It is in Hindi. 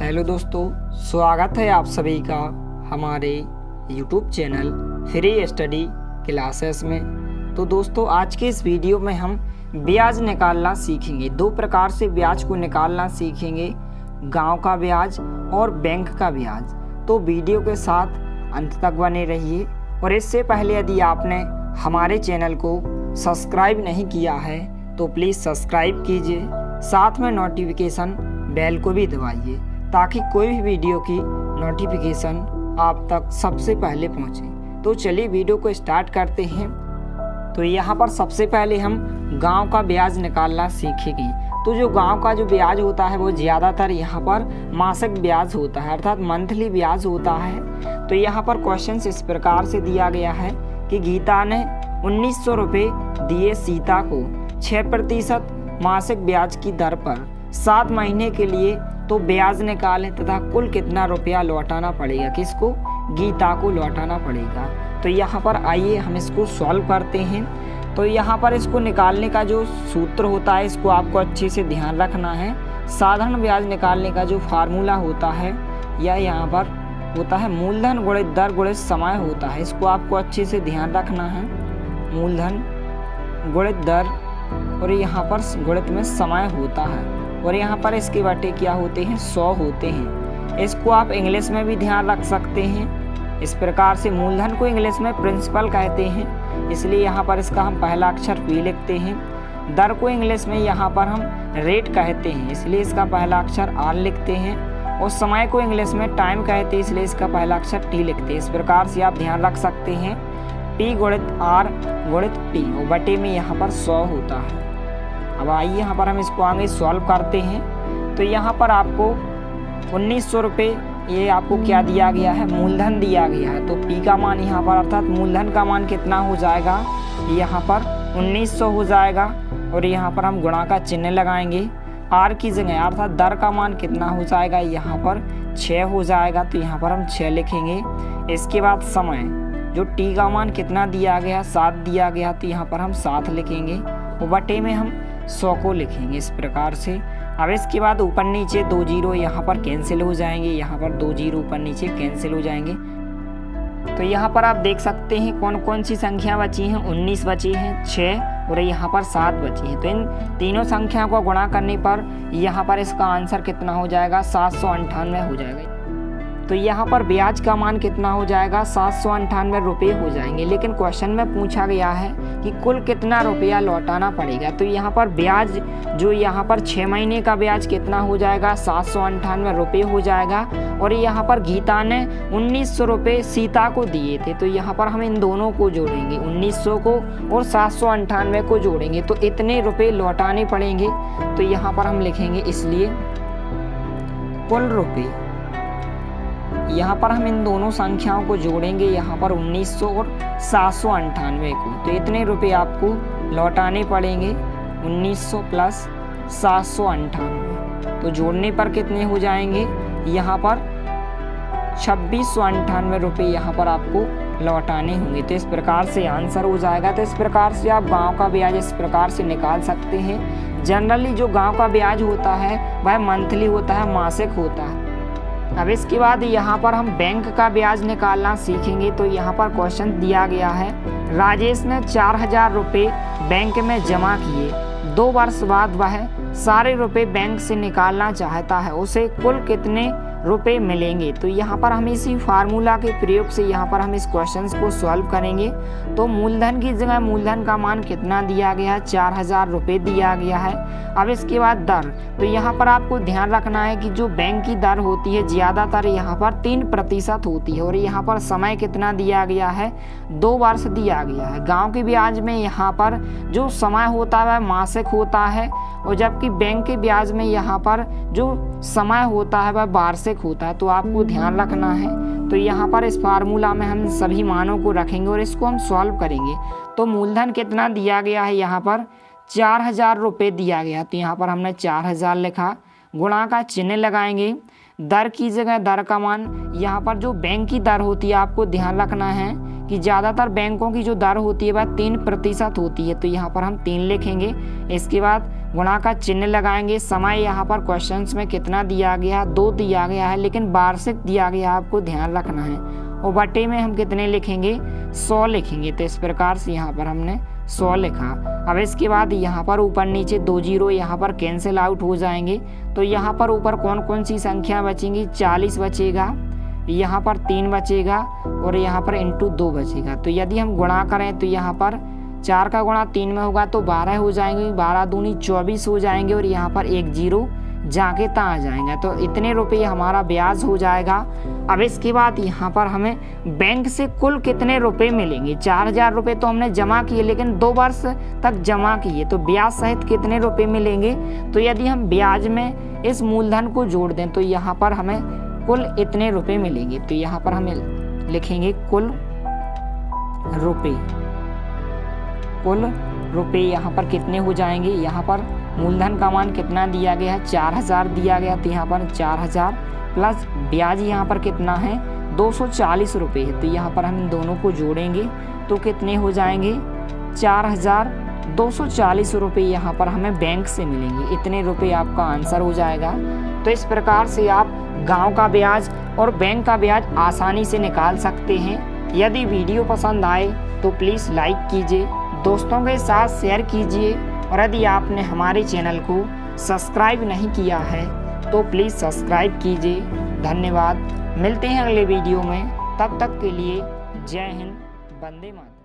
हेलो दोस्तों, स्वागत है आप सभी का हमारे YouTube channel free study classes में। तो दोस्तों, आज के इस वीडियो में हम ब्याज निकालना सीखेंगे। दो प्रकार से ब्याज को निकालना सीखेंगे, गांव का ब्याज और बैंक का ब्याज। तो वीडियो के साथ अंत तक बने रहिए। और इससे पहले यदि आपने हमारे चैनल को सब्सक्राइब नहीं किया है तो प्लीज़ सब्सक्राइब कीजिए, साथ में नोटिफिकेशन बेल को भी दबाइए ताकि कोई भी वीडियो की नोटिफिकेशन आप तक सबसे पहले पहुंचे। तो चलिए वीडियो को स्टार्ट करते हैं। तो यहाँ पर सबसे पहले हम गांव का ब्याज निकालना सीखेंगे। तो जो गांव का जो ब्याज होता है वो ज़्यादातर यहाँ पर मासिक ब्याज होता है, अर्थात मंथली ब्याज होता है। तो यहाँ पर क्वेश्चन इस प्रकार से दिया गया है कि गीता ने 1900 रुपये दिए सीता को 6% मासिक ब्याज की दर पर 7 महीने के लिए, तो ब्याज निकालें तथा कुल कितना रुपया लौटाना पड़ेगा, किसको, गीता को लौटाना पड़ेगा। तो यहाँ पर आइए हम इसको सॉल्व करते हैं। तो यहाँ पर इसको निकालने का जो सूत्र होता है इसको आपको अच्छे से ध्यान रखना है। साधारण ब्याज निकालने का जो फार्मूला होता है या यहाँ पर होता है मूलधन गुणित दर गुणित समय होता है, इसको आपको अच्छे से ध्यान रखना है। मूलधन गुणित दर और यहाँ पर गुणित में समय होता है, और यहाँ पर इसके बटे क्या होते हैं, 100 होते हैं। इसको आप इंग्लिश में भी ध्यान रख सकते हैं। इस प्रकार से मूलधन को इंग्लिश में प्रिंसिपल कहते हैं, इसलिए यहाँ पर इसका हम पहला अक्षर P लिखते हैं। दर को इंग्लिश में यहाँ पर हम रेट कहते हैं, इसलिए इसका पहला अक्षर R लिखते हैं। और समय को इंग्लिश में टाइम कहते हैं, इसलिए इसका पहला अक्षर T लिखते हैं। इस प्रकार से आप ध्यान रख सकते हैं, P गुणित R गुणित T और बटे में यहाँ पर 100 होता है। अब आइए यहाँ पर हम इसको आगे सॉल्व करते हैं। तो यहाँ पर आपको 1900 रुपये ये आपको क्या दिया गया है, मूलधन दिया गया है। तो P का मान यहाँ पर अर्थात मूलधन का मान कितना हो जाएगा, यहाँ पर 1900 हो जाएगा। और यहाँ पर हम गुणा का चिन्ह लगाएंगे। R की जगह अर्थात दर का मान कितना हो जाएगा, यहाँ पर 6 हो जाएगा, तो यहाँ पर हम 6 लिखेंगे। इसके बाद समय जो T का मान कितना दिया गया, 7 दिया गया, तो यहाँ पर हम 7 लिखेंगे और बटे में हम 100 को लिखेंगे इस प्रकार से। अब इसके बाद ऊपर नीचे 2 जीरो यहाँ पर कैंसिल हो जाएंगे, यहाँ पर 2 जीरो ऊपर नीचे कैंसिल हो जाएंगे। तो यहाँ पर आप देख सकते हैं कौन कौन सी संख्या बची हैं, 19 बची हैं, 6 और यहाँ पर 7 बची हैं। तो इन तीनों संख्याओं को गुणा करने पर यहाँ पर इसका आंसर कितना हो जाएगा, 798 हो जाएगा। तो यहाँ पर ब्याज का मान कितना हो जाएगा, 798 रुपये हो जाएंगे। लेकिन क्वेश्चन में पूछा गया है कि कुल कितना रुपया लौटाना पड़ेगा। तो यहाँ पर ब्याज जो यहाँ पर 6 महीने का ब्याज कितना हो जाएगा, 798 रुपये हो जाएगा। और यहाँ पर गीता ने 1900 रुपये सीता को दिए थे, तो यहाँ पर हम इन दोनों को जोड़ेंगे, 1900 को और 798 को जोड़ेंगे, तो इतने रुपये लौटाने पड़ेंगे। तो यहाँ पर हम लिखेंगे इसलिए कुल रुपये, यहाँ पर हम इन दोनों संख्याओं को जोड़ेंगे, यहाँ पर 1900 और 798 को, तो इतने रुपए आपको लौटाने पड़ेंगे, 1900 प्लस 798। तो जोड़ने पर कितने हो जाएंगे, यहाँ पर 2698 रुपये यहाँ पर आपको लौटाने होंगे। तो इस प्रकार से आंसर हो जाएगा। तो इस प्रकार से आप गांव का ब्याज इस प्रकार से निकाल सकते हैं। जनरली जो गांव का ब्याज होता है वह मंथली होता है, मासिक होता है। अब इसके बाद यहाँ पर हम बैंक का ब्याज निकालना सीखेंगे। तो यहाँ पर क्वेश्चन दिया गया है, राजेश ने 4000 रुपये बैंक में जमा किए, 2 वर्ष बाद वह सारे रुपए बैंक से निकालना चाहता है, उसे कुल कितने रुपए मिलेंगे। तो यहाँ पर हम इसी फार्मूला के प्रयोग से यहाँ पर हम इस क्वेश्चन को सॉल्व करेंगे। तो मूलधन की जगह मूलधन का मान कितना दिया गया है, 4000 रुपये दिया गया है। अब इसके बाद दर, तो यहाँ पर आपको ध्यान रखना है कि जो बैंक की दर होती है ज़्यादातर यहाँ पर 3% होती है। और यहाँ पर समय कितना दिया गया है, 2 वर्ष दिया गया है। गाँव के ब्याज में यहाँ पर जो समय होता है वह मासिक होता है, और जबकि बैंक के ब्याज में यहाँ पर जो समय होता है वह वार्षिक होता है। तो आपको ध्यान रखना है। तो यहाँ पर इस फार्मूला में हम सभी मानों को रखेंगे और इसको हम सॉल्व करेंगे। तो मूलधन कितना दिया गया है, यहाँ पर 4000 रुपये दिया गया, तो यहाँ पर हमने 4000 लिखा, गुणा का चिन्ह लगाएंगे। दर की जगह दर का मान, यहाँ पर जो बैंक की दर होती है आपको ध्यान रखना है कि ज़्यादातर बैंकों की जो दर होती है वह 3% होती है, तो यहाँ पर हम 3 लिखेंगे। इसके बाद गुणा का चिन्ह लगाएंगे। समय यहाँ पर क्वेश्चंस में कितना दिया गया, 2 दिया गया है, लेकिन वार्षिक दिया गया, आपको ध्यान रखना है। और बटे में हम कितने लिखेंगे, 100 लिखेंगे। तो इस प्रकार से यहाँ पर हमने 100 लिखा। अब इसके बाद यहाँ पर ऊपर नीचे 2 जीरो यहाँ पर कैंसिल आउट हो जाएंगे। तो यहाँ पर ऊपर कौन कौन सी संख्या बचेंगी, 40 बचेगा, यहाँ पर 3 बचेगा और यहाँ पर इंटू 2 बचेगा। तो यदि हम गुणा करें तो यहाँ पर 4 का गुणा 3 में होगा तो 12 हो जाएंगे, 12 दूनी 24 हो जाएंगे और यहाँ पर 1 जीरो जाके ता आ जाएंगे। तो इतने रुपये हमारा ब्याज हो जाएगा। अब इसके बाद यहाँ पर हमें बैंक से कुल कितने रुपए मिलेंगे, 4000 रुपये तो हमने जमा किए, लेकिन 2 वर्ष तक जमा किए, तो ब्याज सहित कितने रुपए मिलेंगे। तो यदि हम ब्याज में इस मूलधन को जोड़ दें तो यहाँ पर हमें कुल इतने रुपए मिलेंगे। तो यहाँ पर हमें लिखेंगे कुल रुपए यहाँ पर कितने हो जाएंगे। यहाँ पर मूलधन का मान कितना दिया गया है, 4000 दिया गया, तो यहाँ पर 4000 प्लस ब्याज यहाँ पर कितना है, 240 रुपये है। तो यहाँ पर हम इन दोनों को जोड़ेंगे तो कितने हो जाएंगे, 4240 रुपये यहाँ पर हमें बैंक से मिलेंगे। इतने रुपये आपका आंसर हो जाएगा। तो इस प्रकार से आप गांव का ब्याज और बैंक का ब्याज आसानी से निकाल सकते हैं। यदि वीडियो पसंद आए तो प्लीज़ लाइक कीजिए, दोस्तों के साथ शेयर कीजिए और यदि आपने हमारे चैनल को सब्सक्राइब नहीं किया है तो प्लीज़ सब्सक्राइब कीजिए। धन्यवाद। मिलते हैं अगले वीडियो में, तब तक के लिए जय हिंद, वंदे मातरम।